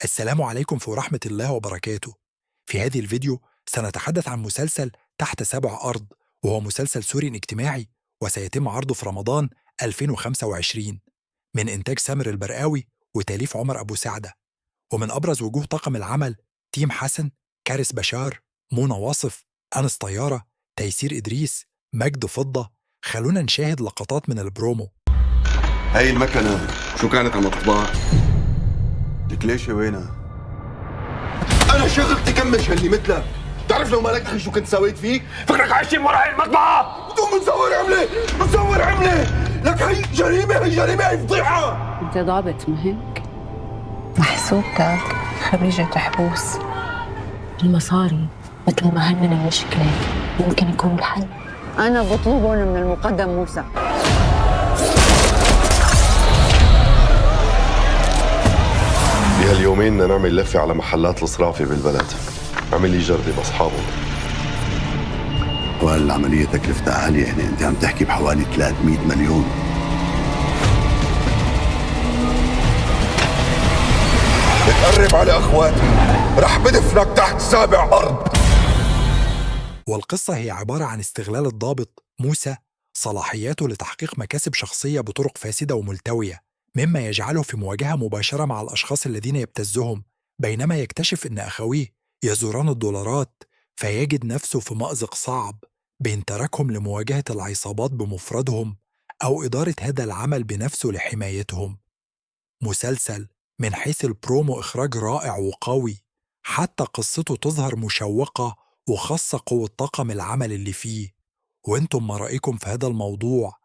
السلام عليكم ورحمة الله وبركاته. في هذه الفيديو سنتحدث عن مسلسل تحت سبع أرض، وهو مسلسل سوري اجتماعي وسيتم عرضه في رمضان 2025 من إنتاج سامر البرقاوي وتاليف عمر أبو سعدة. ومن أبرز وجوه طاقم العمل تيم حسن، كارث بشار، منى واصف، أنس طيارة، تيسير إدريس، مجد فضة. خلونا نشاهد لقطات من البرومو. هاي المكنة شو كانت عم تطبع؟ لك ليش وينها؟ أنا شغلتي كمش اللي مثلك، بتعرف لو مالك أخي شو كنت سويت فيك؟ فكرك عايشين ورا هاي المطبعة؟ بدون بنصور عملة، لك هي جريمة، هي فضيحة. انت ضابط ما هيك؟ محسوبتك خريجة حبوس. المصاري مثل ما هنن المشكلة يمكن يكون الحل. انا بطلبهم من المقدم موسى. بهاليومين بدنا نعمل لفة على محلات الصرافة بالبلد، عمل لي جرب أصحابه. وهالعملية تكلفتها عالية، يعني أنت عم تحكي بحوالي 300 مليون. بتقرب على أخواتي رح بدفنك تحت سابع أرض. والقصة هي عبارة عن استغلال الضابط موسى صلاحياته لتحقيق مكاسب شخصية بطرق فاسدة وملتوية، مما يجعله في مواجهة مباشرة مع الأشخاص الذين يبتزهم، بينما يكتشف أن أخويه يزوران الدولارات، فيجد نفسه في مأزق صعب بين تركهم لمواجهة العصابات بمفردهم أو إدارة هذا العمل بنفسه لحمايتهم. مسلسل من حيث البرومو إخراج رائع وقوي، حتى قصته تظهر مشوقة وخاصة قوة طاقم العمل اللي فيه. وانتم ما رأيكم في هذا الموضوع؟